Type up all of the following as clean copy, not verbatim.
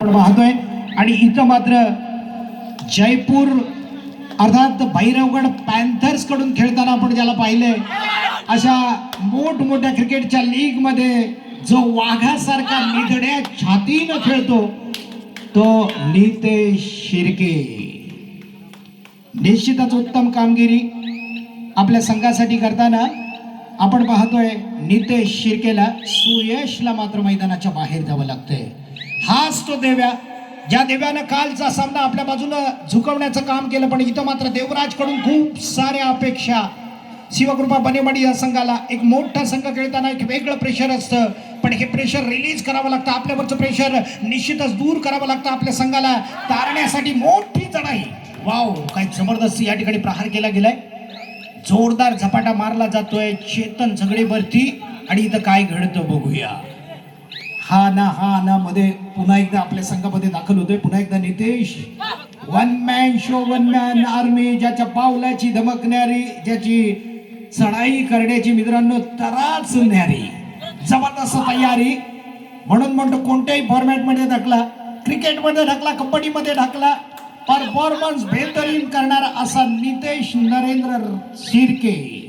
आपण पाहतोय आणि इथं मात्र जयपूर अर्थात भैरवगड पॅन्थर्स कडून खेळताना आपण ज्याला पाहिलंय अशा मोठमोठ्या क्रिकेटच्या लीग मध्ये जो वाघासारखा निधड्या छातीनं खेळतो तो नितेश शिर्के. निश्चितच उत्तम कामगिरी आपल्या संघासाठी करताना आपण पाहतोय. नितेश शिर्केला सुयशला मात्र मैदानाच्या बाहेर जावं लागतंय. हाच तो देव्या, ज्या देव्यानं कालचा सामना आपल्या बाजूला झुकवण्याचं काम केलं, पण इथं मात्र देवराज कडून खूप साऱ्या अपेक्षा. शिवकृपा बनेवाडी या संघाला एक मोठा संघ खेळताना एक वेगळं प्रेशर असतं, पण हे प्रेशर रिलीज करावं लागतं. आपल्यावरचं प्रेशर निश्चितच दूर करावं लागतं. आपल्या संघाला तारण्यासाठी मोठी चढाई. वाव, काय जबरदस्त या ठिकाणी प्रहार केला गेलाय. जोरदार झपाटा मारला जातोय चेतन झगडेवरती आणि इथं काय घडतं बघूया. हा ना मध्ये पुन्हा एकदा आपल्या संघामध्ये दाखल होतोय. पुन्हा एकदा Nitesh, one man show, one man army, ज्याच्या पावलाची धमकणारी, ज्याची चढाई करण्याची मित्रांनो तराच न्यारी, जबरदस्त तयारी. म्हणून म्हणतो कोणत्याही फॉर्मॅटमध्ये ढकला, क्रिकेटमध्ये ढकला, कबड्डीमध्ये ढकला, परफॉर्मन्स बेहतरीन करणारा असा नितेश नरेंद्र शिर्के.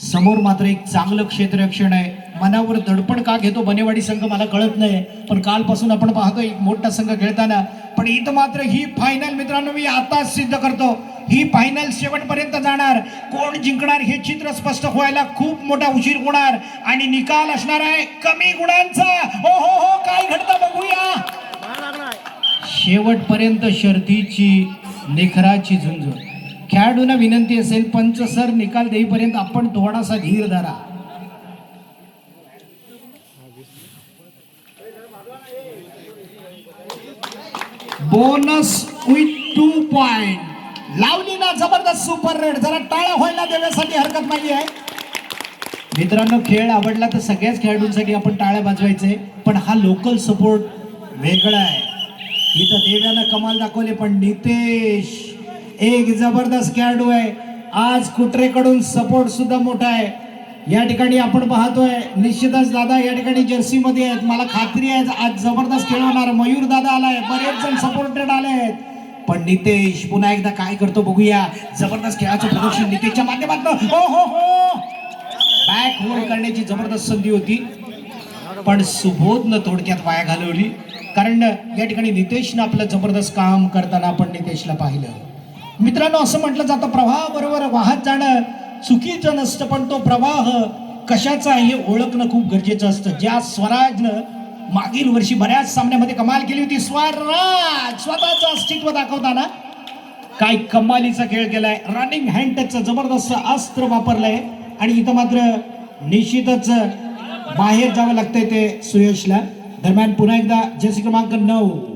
समोर मात्र एक चांगलं क्षेत्ररक्षण आहे. मनावर दडपण का घेतो बनेवाडी संघ मला कळत नाही, पण कालपासून आपण पाहतो एक मोठा संघ खेळताना. पण इथं मात्र ही फायनल मित्रांनो मी आताच सिद्ध करतो, ही फायनल शेवटपर्यंत जाणार. कोण जिंकणार हे चित्र स्पष्ट व्हायला खूप मोठा उशीर होणार आणि निकाल असणार आहे कमी गुणांचा. हो हो हो, काय घडतं बघूया. शेवटपर्यंत शर्तीची निखराची झुंज. खेळाडूंना विनंती असेल, पंच सर निकाल देईपर्यंत आपण थोडासा धीर धरा. बोनस विथ 2 पॉइंट लावली ना, जबरदस्त सुपर रेड. जरा टाळ्या व्हायला देण्यासाठी हरकत नाही आहे मित्रांनो. खेळ आवडला तर सगळ्याच खेळाडूंसाठी आपण टाळ्या वाजवायचे, पण हा लोकल सपोर्ट वेगळा आहे. इथं देव्यानं कमाल दाखवले, पण नितेश एक जबरदस्त खेळाडू आहे. आज कुत्रेकडून सपोर्ट सुद्धा मोठा आहे. या ठिकाणी आपण पाहतोय निश्चितच दादा या ठिकाणी जर्सी मध्ये आहेत. मला खात्री आहे आज जबरदस्त खेळ होणार. मयूर दादा आलाय, बरेच जण सपोर्टेड आले आहेत, पण नितेश पुन्हा एकदा काय करतो बघूया. जबरदस्त खेळाचं प्रदर्शन नितेशच्या माध्यमातून. हो हो हो, बॅक होल्ड करण्याची जबरदस्त संधी होती, पण सुबोधनं थोडक्यात वाया घालवली. कारण या ठिकाणी नितेशनं आपलं जबरदस्त काम करताना आपण नितेशला पाहिलं. मित्रांनो, असं म्हटलं जातं प्रवाहाबरोबर वाहत जाणं चुकीचं नसतं, पण तो प्रवाह कशाचा आहे हे ओळखणं खूप गरजेचं असतं. ज्या स्वराजनं मागील वर्षी बऱ्याच सामन्यामध्ये कमाल केली होती, स्वराज स्वतःचं अस्तित्व दाखवताना काय कमालीचा खेळ केलाय. रनिंग हँड टचचं जबरदस्त अस्त्र वापरलंय आणि इथं मात्र निश्चितच बाहेर जावं लागतंय ते सुयशला. दरम्यान पुन्हा एकदा जर्सी क्रमांक 9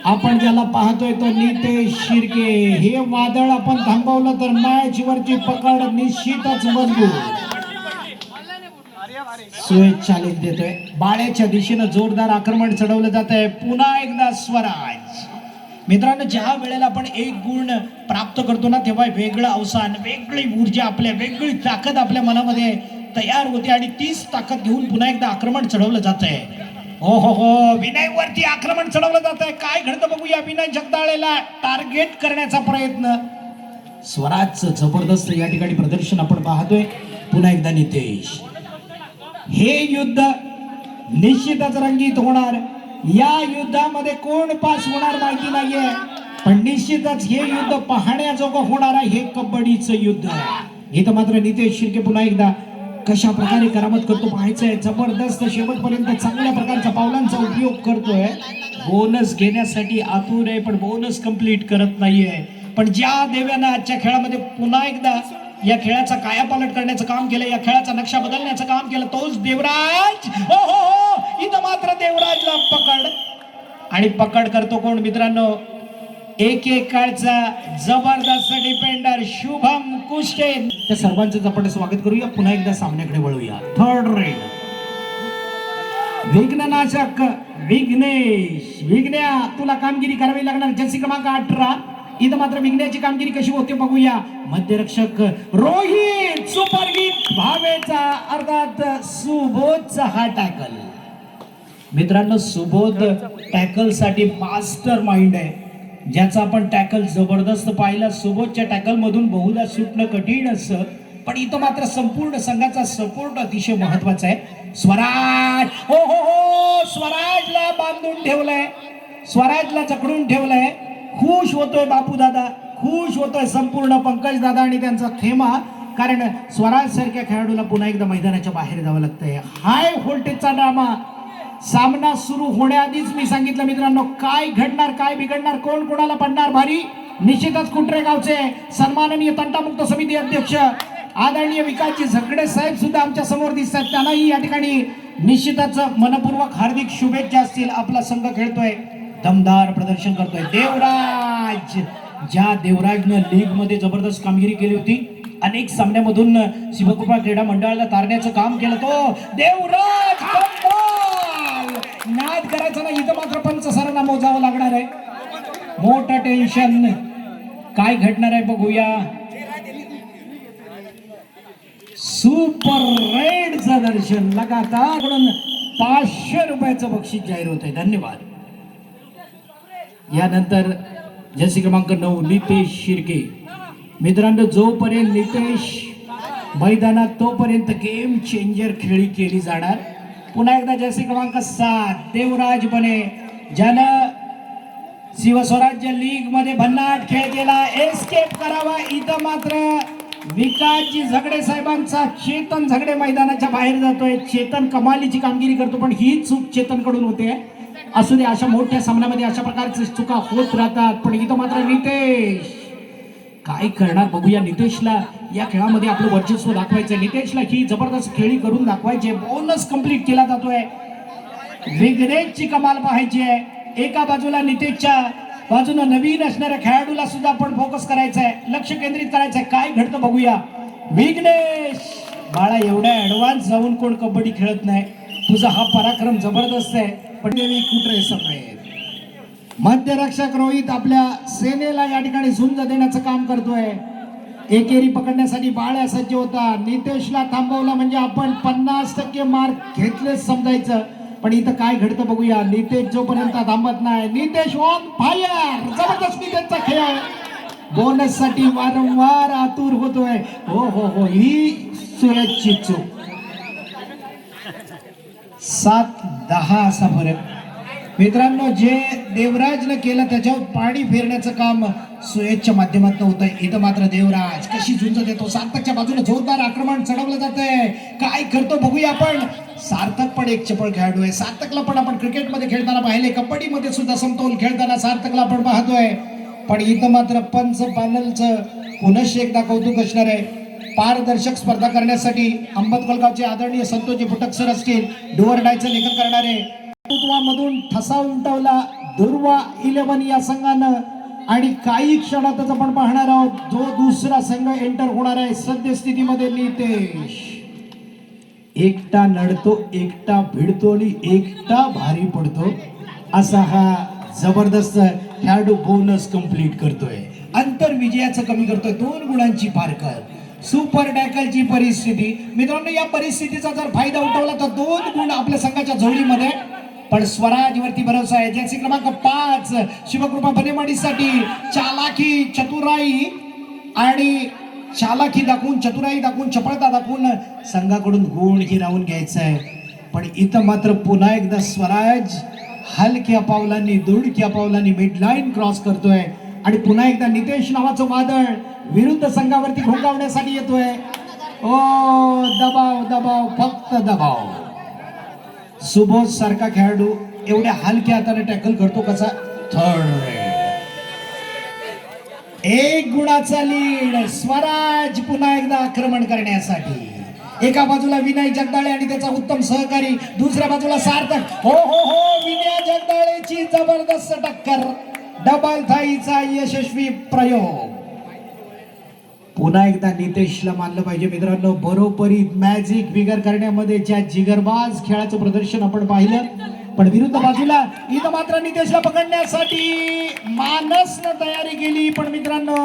आपण ज्याला पाहतोय तो नितेश शिर्के. हे वादळ आपण थांबवलं तर मॅच वरची पकड निश्चितच मजबूत. सुयश चॅलेंज देतोय. बाळ्याच्या दिशेनं जोरदार आक्रमण चढवलं जात आहे. पुन्हा एकदा स्वराज. मित्रांनो, ज्या वेळेला आपण एक गुण प्राप्त करतो ना, तेव्हा वेगळं अवसान, वेगळी ऊर्जा, आपल्या वेगळी ताकद आपल्या मनामध्ये तयार होते आणि तीच ताकद घेऊन पुन्हा एकदा आक्रमण चढवलं जात आहे. हो हो हो, विनय वरती आक्रमण चढवलं जात आहे. काय घडतं बघूया. विनय जगदाळेला टार्गेट करण्याचा प्रयत्न. स्वराजचं जबरदस्त या ठिकाणी प्रदर्शन आपण पाहतोय. पुन्हा एकदा नितेश. हे युद्ध निश्चितच रंगीत होणार. या युद्धामध्ये कोण पास होणार माहिती नाहीये, पण निश्चितच हे युद्ध पाहण्याजोगं होणार आहे. हे कबड्डीचं युद्ध आहे. इथं मात्र नितेश शिर्के पुन्हा एकदा कशा प्रकारे करामत करतो पाहायचंय. जबरदस्त शेवटपर्यंत चांगल्या प्रकारच्या पावलांचा उपयोग करतोय. बोनस घेण्यासाठी आतुर आहे, पण बोनस कंप्लीट करत नाहीये. पण ज्या देव्यानं आजच्या खेळामध्ये पुन्हा एकदा या खेळाचा कायापालट करण्याचं काम केलं, या खेळाचा नक्षा बदलण्याचं काम केलं, तोच देवराज. हो हो हो, इथं मात्र देवराजला पकड. आणि पकड करतो कोण मित्रांनो, एक काळचा जबरदस्त डिफेंडर शुभम कुष्टे. त्या सर्वांचं आपण स्वागत करूया. पुन्हा एकदा सामन्याकडे वळूया. Third raid Vighnanashak Vighnesh. विघ्न्या, तुला कामगिरी करावी लागणार. जर्सी क्रमांक 18. इथं मात्र विघ्न्याची कामगिरी कशी होते बघूया. मध्यरक्षक रोहित, सुपरहिट भावेचा अर्थात सुबोधचा हा टॅकल. मित्रांनो, सुबोध टॅकल साठी मास्टर माइंड आहे, ज्याचा आपण टॅकल जबरदस्त पाहिला. सुबोधच्या टॅकल मधून बहुधा सुटणं कठीण असतं, पण इथं मात्र संपूर्ण संघाचा सपोर्ट अतिशय महत्वाचा आहे. स्वराज, हो हो हो, स्वराजला बांधून ठेवलंय, स्वराजला जखडून ठेवलंय. खुश होतोय बापू दादा, खुश होतोय संपूर्ण पंकज दादा आणि त्यांचा थेमा, कारण स्वराज सारख्या खेळाडूला पुन्हा एकदा मैदानाच्या बाहेर जावं लागतंय. हाय व्होल्टेजचा ड्रामा. सामना सुरू होण्याआधीच मी सांगितलं मित्रांनो, काय घडणार, काय बिघडणार, कोण कोणाला पडणार भारी. निश्चितच कुटरे गावचे सन्माननीय तंटामुक्त समिती अध्यक्ष आदरणीय विकासजी झगडे साहेब सुद्धा आमच्या समोर दिसतात. त्यांनाही या ठिकाणी निश्चितच मनपूर्वक हार्दिक शुभेच्छा असतील. आपला संघ खेळतोय, दमदार प्रदर्शन करतोय. देवराज, ज्या देवराजनं लीग मध्ये जबरदस्त कामगिरी केली होती, अनेक सामन्यामधून शिवकृपा क्रीडा मंडळाला तारण्याचं काम केलं, तो देवराज नाद करायचा ना. इथं मात्र पंच सरांना मोजावं लागणार आहे. मोठं टेन्शन, काय घडणार आहे बघूया. सुपर रेडचं दर्शन लगातार म्हणून 500 रुपयाचं बक्षीस जाहीर होत आहे. धन्यवाद. यानंतर जर्सी क्रमांक 9 नितेश शिर्के. मित्रांनो, जोपर्यंत नितेश मैदानात तोपर्यंत गेम चेंजर खेळी केली जाणार. पुन्हा एकदा जर्सी क्रमांक 7 देवराज बने, ज्यानं शिवस्वराज्य लीग मध्ये भन्नाट खेळ केला, एस्केप करावा. इथं मात्र विकासजी झगडे साहेबांचा चेतन झगडे मैदानाच्या बाहेर जातोय. चेतन कमालीची कामगिरी करतो, पण ही चूक चेतन कडून होते. असू दे, अशा मोठ्या सामन्यामध्ये अशा प्रकारच्या चुका होत राहतात. पण इथं मात्र नितेश काय करणार बघूया. नितेशला या खेळामध्ये आपलं वर्चस्व दाखवायचं, नितेशला ही जबरदस्त खेळी करून दाखवायची. बोनस कंप्लीट केला जातोय. विघ्नेशची कमाल पाहायची आहे. एका बाजूला नितेशच्या बाजूनं नवीन असणाऱ्या खेळाडूला सुद्धा आपण फोकस करायचं आहे, लक्ष केंद्रित करायचं आहे. काय घडतं बघूया. विघ्नेश बाळा, एवढ्या ऍडव्हान्स जाऊन कोण कबड्डी खेळत नाही. तुझा हा पराक्रम जबरदस्त आहे. पण कुठे समय मध्यरक्षक रोहित आपल्या सेनेला या ठिकाणी झुंज देण्याचं काम करतोय. एकेरी पकडण्यासाठी बाळ्या सज्ज होता. नितेशला थांबवला म्हणजे आपण 50% मार्क घेतलेच समजायचं. पण इथं काय घडतं बघूया. नितेश जोपर्यंत थांबत नाही, नितेश ऑन फायर. जबरदस्त नितेशचा खेळ आहे. बोनस साठी वारंवार आतुर होतोय. हो हो हो, ही सुरजची चूक. 7-10 असा फरक. मित्रांनो, जे देवराजनं केलं त्याच्यावर पाणी फेरण्याचं काम सुयशच्या माध्यमातून होत आहे. इथं मात्र देवराज कशी झुंज देतो. सार्थकच्या बाजूने जोरदार आक्रमण चढवलं जात आहे. काय करतो बघूया आपण. सार्थक पण एक चपळ खेळाडू आहे. सार्थकला पण आपण क्रिकेटमध्ये खेळताना पाहिले, कबड्डीमध्ये सुद्धा समतोल खेळताना सार्थकला आपण पाहतोय. पण इथं मात्र पंच पॅनलचं पुनश्च एकदा कौतुक असणार आहे. पारदर्शक स्पर्धा करण्यासाठी अंबतकोलगावचे आदरणीय संतोषजी फुटक सर असतील, डुअर डायचं लेखन करणारे, मधून ठसा उमटवला दुर्वा 11 या संघानं. आणि काही क्षणातच आपण पाहणार आहोत जो दुसरा संघ एंटर होणार आहे. सद्यस्थितीमध्ये नितेश एकटा नडतो, एकटा भिडतो आणि एकटा भारी पडतो, असा हा जबरदस्त खेळाडू बोनस कंप्लीट करतोय. अंतर विजयाचं कमी करतोय. 2 गुणांची फारकत. सुपर टॅकलची परिस्थिती. मित्रांनो, या परिस्थितीचा जर फायदा उठवला तर 2 गुण आपल्या संघाच्या जोडीमध्ये. पण स्वराज वरती भरोसा आहे. जर्सी क्रमांक 5 शिवकृपा बनेवाडीसाठी चालाकी, चतुराई आणि चालाकी दाखवून, चतुराई दाखवून, चपळता दाखवून संघाकडून गुण हिरावून घ्यायचा आहे. पण इथं मात्र पुन्हा एकदा स्वराज हलक्या पावलांनी, दुडक्या पावलांनी मिडलाईन क्रॉस करतोय. आणि पुन्हा एकदा नितेश नावाचं वादळ विरुद्ध संघावरती घोंगावण्यासाठी येतोय. ओ दबाव दबाव, फक्त दबाव. सुबोध सारखा खेळाडू एवढ्या हलक्या हाताने टॅकल करतो कसा. Third red. 1 गुणाचा लीड. स्वराज पुन्हा एकदा आक्रमण करण्यासाठी. एका बाजूला विनय जगदाळे आणि त्याचा उत्तम सहकारी, दुसऱ्या बाजूला सार्थक. हो हो हो, विनय जगदाळेची जबरदस्त टक्कर. डबल थाईचा यशस्वी प्रयोग. पुन्हा एकदा नितेशला मानलं पाहिजे मित्रांनो. बरोबरी मॅजिक फिगर करण्यामध्ये ज्या जिगरबाज खेळाचं प्रदर्शन आपण पाहिलं. पण विरुद्ध बाजूला इथं मात्र नितेशला पकडण्यासाठी मानसनं तयारी केली. पण मित्रांनो,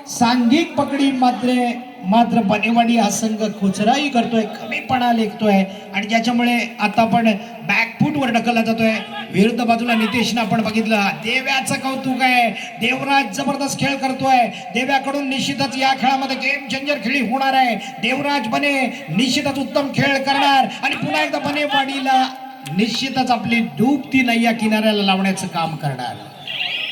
सांघिक पकडी मात्र बनेवाडी हा संघ खुचराई करतोय, कमीपणा लेखतोय. आणि ज्याच्यामुळे आता पण बॅकफूट वर ढकलला जातोय. विरुद्ध बाजूला नितेशनं आपण बघितलं, देव्याचं कौतुक आहे. देवराज जबरदस्त खेळ करतोय. देव्याकडून निश्चितच या खेळामध्ये गेम चेंजर खेळी होणार आहे. देवराज बने निश्चितच उत्तम खेळ करणार आणि पुन्हा एकदा बनेवाडीला निश्चितच आपली डूबती नैया किनाऱ्याला लावण्याचं काम करणार.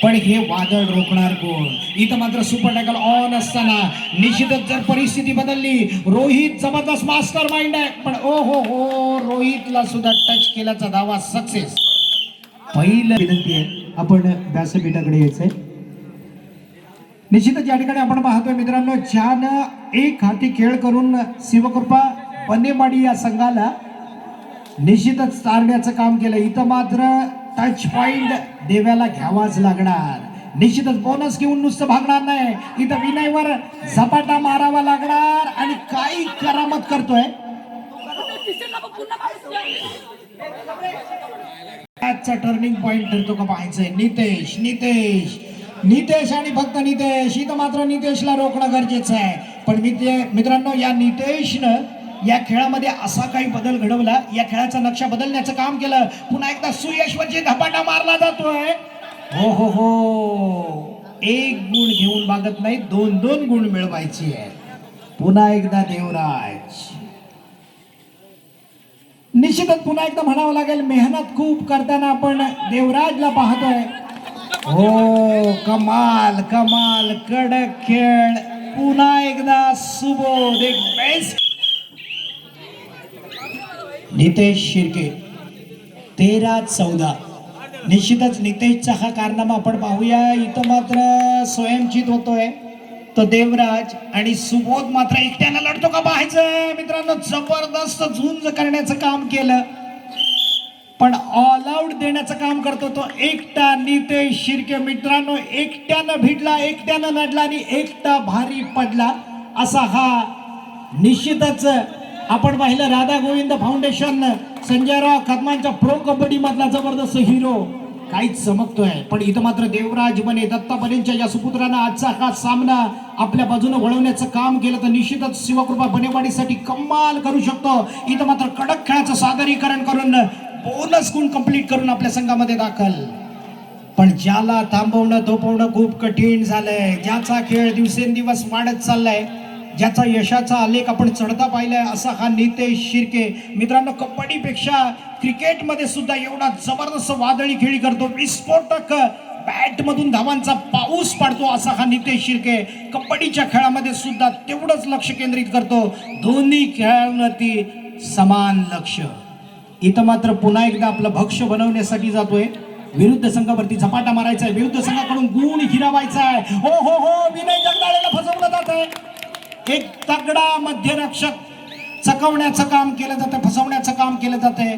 पण हे वादळ रोखणार कोण? इथं मात्र सुपर टॅकल ऑन असताना निश्चितच जर परिस्थिती बदलली. रोहित जबरदस्त मास्टर माइंड आहे, पण ओ हो रोहितला सुद्धा टच केल्याचा दावा सक्सेस. पहिलं विनंती आहे, आपण व्यासपीठाकडे यायचंय. निश्चितच या ठिकाणी आपण पाहतोय मित्रांनो, छान एक हाती खेळ करून शिवकृपा बनेवाडी या संघाला निश्चितच तारण्याचं काम केलं. इथं मात्र टच पॉइंट देव्याला घ्यावाच लागणार. निश्चितच बोनस घेऊन नुसतं भागणार नाही. इथं विनयवर झपाटा मारावा लागणार आणि काही करामत करतोय. टर्निंग पॉइंट ठरतो का पाहायचंय. नितेश नितेश नितेश आणि फक्त नितेश. इथं मात्र नितेशला रोखणं गरजेचं आहे. पण मित्रांनो, या नितेशनं या खेळामध्ये असा काही बदल घडवला, या खेळाचा नक्षा बदलण्याचं काम केलं. पुन्हा एकदा सुयशवरची धपाटा मारला जातोय. हो एक गुण घेऊन मागत नाही, 2-2 गुण मिळवायची आहे. पुन्हा एकदा देवराज. निश्चितच पुन्हा एकदा म्हणावं लागेल, मेहनत खूप करताना आपण देवराजला पाहतोय. हो कमाल कमाल कडक खेळ. पुन्हा एकदा सुबोध एक बेस्ट. नितेश शिर्के 13-14. निश्चितच नितेशचा हा कारनामा आपण पाहूया. इथं मात्र स्वयंचित होतोय तो देवराज आणि सुबोध मात्र एकट्यानं लढतो का पाहायचंय. मित्रांनो, जबरदस्त झुंज करण्याचं काम केलं, पण ऑल आउट देण्याचं काम करतो तो एकटा नितेश शिर्के. मित्रांनो, एकट्यानं भिडला, एकट्यानं लढला आणि एकटा भारी पडला. असा हा निश्चितच आपण पाहिलं राधा गोविंद फाउंडेशन संजयराव कदमांच्या प्रो कबड्डी मधला जबरदस्त हिरो काहीच चमकतोय. पण इथं मात्र देवराज बने दत्ता बनेंच्या या सुपुत्रानं आजचा हा सामना आपल्या बाजूने वळवण्याचं काम केलं तर निश्चितच शिवकृपा बनेवाडीसाठी कमाल करू शकतो. इथं मात्र कडक खेळाचं सादरीकरण करून बोनस गुण कंप्लीट करून आपल्या संघामध्ये दाखल. पण ज्याला थांबवणं थोपवणं खूप कठीण झालंय, ज्याचा खेळ दिवसेंदिवस वाढत चाललाय, ज्याचा यशाचा आलेख आपण चढता पाहिलाय, असा हा नितेश शिर्के. मित्रांनो, कबड्डीपेक्षा क्रिकेटमध्ये सुद्धा एवढा जबरदस्त वादळी खेळी करतो, विस्फोटक बॅट मधून धावांचा पाऊस पाडतो असा हा नितेश शिर्के. कबड्डीच्या खेळामध्ये सुद्धा तेवढंच लक्ष केंद्रित करतो. दोन्ही खेळांवरती समान लक्ष. इथं मात्र पुन्हा एकदा आपलं भक्ष्य बनवण्यासाठी जातोय. विरुद्ध संघावरती झपाटा मारायचा आहे, विरुद्ध संघाकडून गुण हिरावायचा आहे. हो विनय जगदाळेला फसवलं जात आहे. एक तगडा मध्यरक्षक चकवण्याचं काम केलं जातं, फसवण्याचं काम केलं जातंय.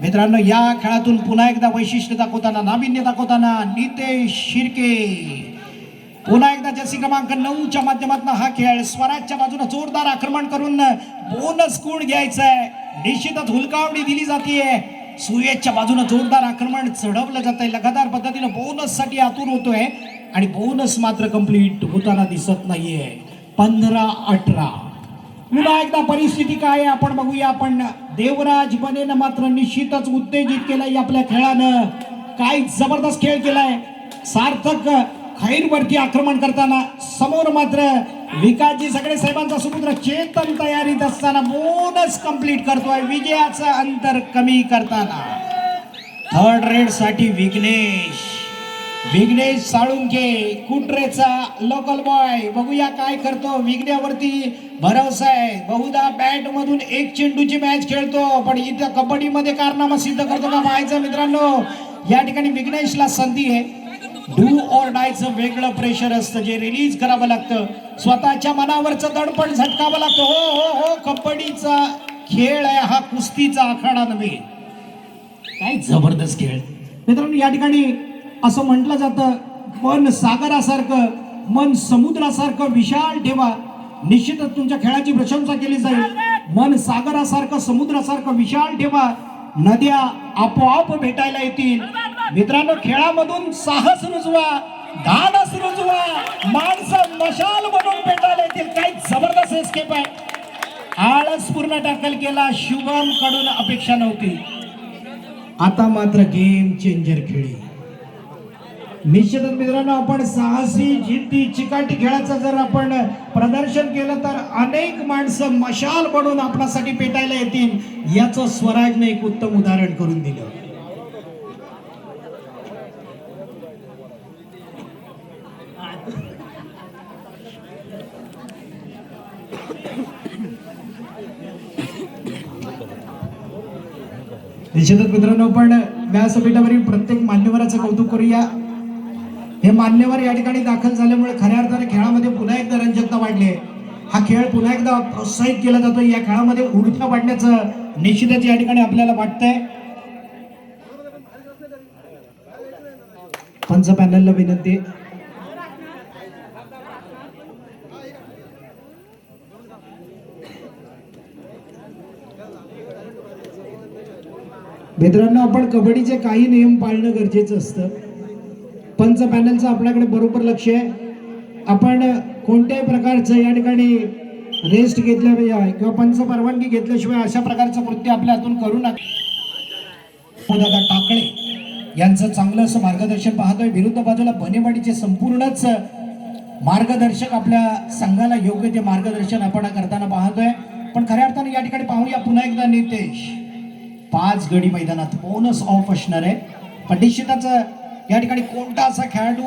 मित्रांनो, या खेळातून पुन्हा एकदा वैशिष्ट्य दाखवताना, नाविन्य दाखवताना नितेश शिर्के पुन्हा एकदा जर्सी क्रमांक 9च्या माध्यमातून हा खेळ स्वराजच्या बाजूने जोरदार आक्रमण करून बोनस गुण घ्यायचा आहे. निश्चितच हुलकावणी दिली जाते. सुयशच्या बाजूने जोरदार आक्रमण चढवलं जात आहे. लगातार पद्धतीने बोनस साठी आतुर होतोय आणि बोनस मात्र कंप्लीट होताना दिसत नाहीये. 15-18. पुन्हा एकदा परिस्थिती काय आहे आपण बघूया. आपण देवराज बनेनं मात्र निश्चितच उत्तेजित केलंय आपल्या खेळानं. काय जबरदस्त खेळ केलाय. सार्थक खैरवरती आक्रमण करताना समोर मात्र विकासजी सगळे साहेबांचा सुपुत्र चेतन तयारीत असताना बोनस कंप्लीट करतोय, विजयाचं अंतर कमी करताना. थर्ड रेड साठी विघ्नेश साळुंके कुट्रेचा लोकल बॉय. बघूया काय करतो. विघ्न्यावरती भरोसा आहे. बहुधा बॅट मधून एक चेंडूची मॅच खेळतो, पण इथं कबड्डी मध्ये कारनामा सिद्ध करतो का पाहायचं. मित्रांनो, या ठिकाणी विघ्नेशला संधी आहे. डू ऑर डायचं वेगळं प्रेशर असतं जे रिलीज करावं लागतं. स्वतःच्या मनावरचं दडपण झटकावं लागतं. हो कबड्डीचा खेळ आहे हा, कुस्तीचा आखाडा नव्हे. काय जबरदस्त खेळ. मित्रांनो, या ठिकाणी असं म्हटलं जातं, मन सागरासारखं, मन समुद्रासारखं विशाल ठेवा. निश्चितच तुमच्या खेळाची प्रशंसा केली जाईल. मन सागरासारखं, समुद्रासारखं विशाल ठेवा. नद्या आपोआप भेटायला येतील. मित्रांनो, खेळामधून साहस रुजवा, धाडस रुजवा, माणसं मशाल बनून भेटायला येतील. काही जबरदस्त एस्केप आहे. आळस पूर्ण टॅकल केला. शुभम कडून अपेक्षा नव्हती. आता मात्र गेम चेंजर खेळी. निश्चितच मित्रांनो, आपण साहसी जिद्दी चिकाटी खेळाचं जर आपण प्रदर्शन केलं तर अनेक माणसं मशाल बनून आपणासाठी पेटायला येतील, याचं स्वराजने एक उत्तम उदाहरण करून दिलं. निश्चितच मित्रांनो, आपण व्यासपीठावरील प्रत्येक मान्यवराचं कौतुक करूया. हे मान्यवर या ठिकाणी दाखल झाल्यामुळे खऱ्या अर्थाने खेळामध्ये पुन्हा एकदा रंजकता वाढली आहे. हा खेळ पुन्हा एकदा प्रोत्साहित केला जातो. या खेळामध्ये ऊर्जा वाढण्याचं निश्चितच या ठिकाणी आपल्याला वाटतंय. पंच पॅनलला विनंती. मित्रांनो, आपण कबड्डीचे काही नियम पाळणं गरजेचं असतं. पंच पॅनलचं आपल्याकडे बरोबर लक्ष आहे. आपण कोणत्याही प्रकारचं या ठिकाणी रेस्ट घेतल्याशिवाय किंवा पंच परवानगी घेतल्याशिवाय अशा प्रकारचं कृत्य आपल्या हातून करू नका. दादा टाकळे यांचं चांगलं असं मार्गदर्शन पाहतोय. विरुद्ध बाजूला बनेवाडीचे संपूर्णच मार्गदर्शक आपल्या संघाला योग्य ते मार्गदर्शन आपण करताना पाहतोय. पण खऱ्या अर्थाने या ठिकाणी पाहूया पुन्हा एकदा नितेश. 5 गडी मैदानात बोनस ऑफ असणार आहे. पण निश्चितच या ठिकाणी कोणता असा खेळाडू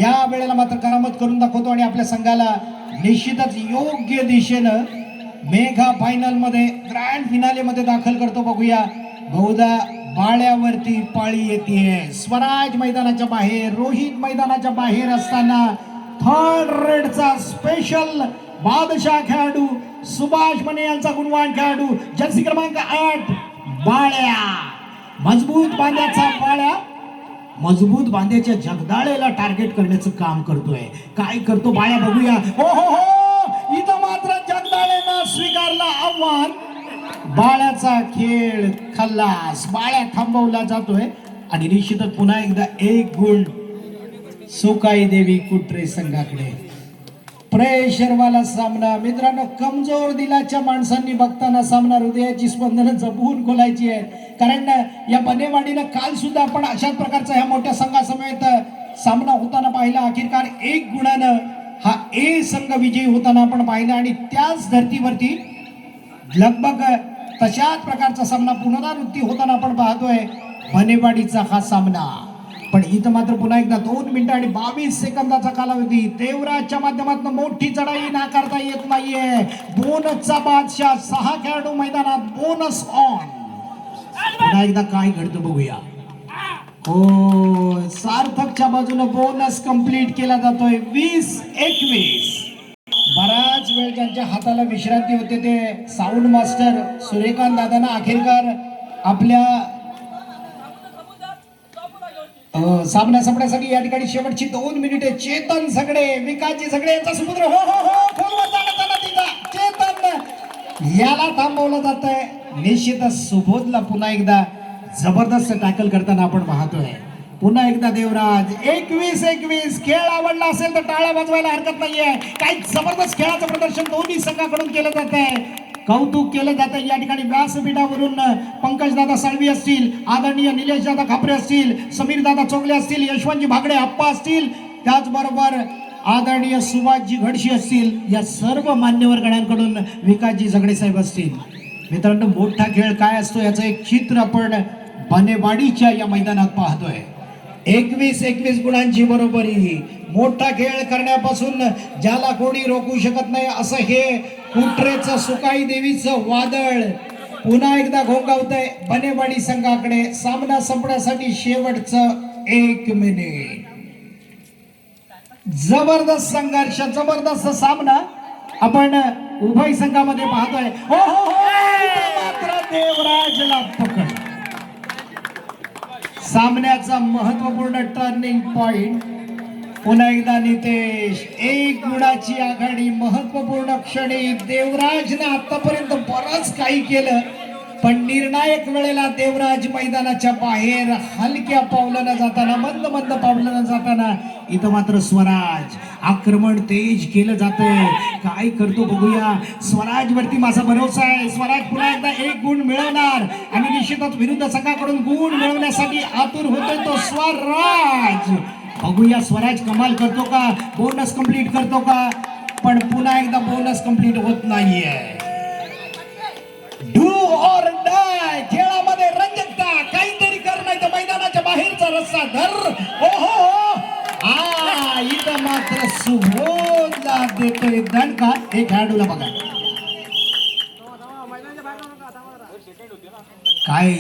या वेळेला मात्र करामत करून दाखवतो आणि आपल्या संघाला निश्चितच योग्य दिशेनं मेगा फायनल मध्ये ग्रँड फिनाले मध्ये दाखल करतो, बघूया. बहुधा बाळ्यावरती पाळी येते. स्वराज मैदानाच्या बाहेर, रोहित मैदानाच्या बाहेर असताना थर्ड रेडचा स्पेशल बादशाह खेळाडू सुभाष मने यांचा गुणवान खेळाडू जर्सी क्रमांक 8 बाळ्या. मजबूत बांध्याचा बाळ्या मजबूत बांध्याच्या जगदाळेला टार्गेट करण्याचं काम करतोय. काय करतो बाळ्या, बघूया. हो हो हो, इथं मात्र जगदाळेनं स्वीकारलं आव्हान. बाळ्याचा खेळ खल्लास. बाळ्या थांबवला जातोय आणि निश्चितच पुन्हा एकदा 1 गुण सुकाई देवी कुट्रे संघाकडे. प्रेशरवाला सामना मित्रांनो. कमजोर दिलाच्या माणसांनी बघताना सामना हृदयाची स्पंदनं जपून खोलायची आहेत. कारण या बनेवाडीला काल सुद्धा आपण अशाच प्रकारचा ह्या मोठ्या संघासमवेत सामना होताना पाहिला. अखेरकार 1 गुणानं हा ए संघ विजयी होताना आपण पाहिला आणि त्याच धर्तीवरती लगभग तशाच प्रकारचा सामना पुनरावृत्ती होताना आपण पाहतोय बनेवाडीचा हा सामना. पण इथं मात्र पुन्हा एकदा 2 मिनिटं आणि 22 सेकंदाचा कालावधी. देवराजच्या माध्यमातून मोठी चढाई नाकारता येत नाहीये. बोनसचा बादशाह 6 खेळाडू मैदानात. Bonus on. पुन्हा एकदा काय घडतं बघूया. हो, सार्थकच्या बाजूने बोनस कंप्लीट केला जातोय. 20-21. बराच वेळ ज्यांच्या हाताला विश्रांती होते ते साऊंड मास्टर सूर्यकांत दादांना अखेरकार आपल्या सामना संपण्यासाठी या ठिकाणी शेवटची 2 मिनिटे. चेतन सगळे, विकासजी सगळे यांचा सुपुत्र. हो हो हो, खोलवर जाण्याचा तिचा चेतन याला थांबवलं जात आहे. निश्चितच सुबोधला पुन्हा एकदा जबरदस्त टॅकल करताना आपण पाहतोय. पुन्हा एकदा देवराज. 21-21. खेळ आवडला असेल तर टाळ्या वाजवायला हरकत नाहीये. काही जबरदस्त खेळाचं प्रदर्शन दोन्ही संघाकडून केलं जात आहे. कौतुक केलं जातं या ठिकाणी. व्यासपीठावरून पंकज दादा साळवी असतील, आदरणीय निलेश दादा खापरे असतील, समीर दादा चोगले असतील, यशवंतजी भागडे आप्पा असतील, त्याचबरोबर आदरणीय सुभाषजी घडशी असतील, या सर्व मान्यवर गणांकडून विकासजी झगडे साहेब असतील. मित्रांनो, मोठा खेळ काय असतो याचं एक चित्र आपण बनेवाडीच्या या मैदानात पाहतोय. 21-21 गुणांची बरोबरी. मोठा खेळ करण्यापासून ज्याला कोणी रोखू शकत नाही असं हे कुट्रेचं सुकाई देवीचं वादळ पुन्हा एकदा घोंगावतंय बनेवाडी संघाकडे. सामना संपण्यासाठी शेवटचं 1 मिनिट. जबरदस्त संघर्ष, जबरदस्त सामना आपण उभय संघामध्ये पाहतोय. हो हो हो, मात्र देवराजला पकड. सामन्याचा महत्वपूर्ण टर्निंग पॉइंट. पुन्हा एकदा नितेश. 1 गुणाची आघाडी. महत्वपूर्ण क्षणी. देवराजने आतापर्यंत बरंच काही केलं पण निर्णायक वेळेला देवराज मैदानाच्या बाहेर हलक्या पावलानं जाताना, मंद मंद पावलानं जाताना इथं मात्र स्वराज आक्रमण तेज केलं जातंय. काय करतो बघूया. स्वराज वरती माझा भरोसा आहे. स्वराज पुन्हा एकदा एक गुण मिळवणार आणि निश्चितच विरुद्ध संघाकडून गुण मिळवण्यासाठी आतुर होतोय तो स्वराज. बघूया स्वराज कमाल करतो का, बोनस कंप्लीट करतो का. पण पुन्हा एकदा बोनस कंप्लीट होत नाहीये. डू ऑर डाय खेळामध्ये रंजकता, काहीतरी कर नाही तर मैदानाच्या बाहेरचा रस्ता धर. ओहो इथं मात्र सुबोधला देतोय दणका. हे खेळाडूला बघा काय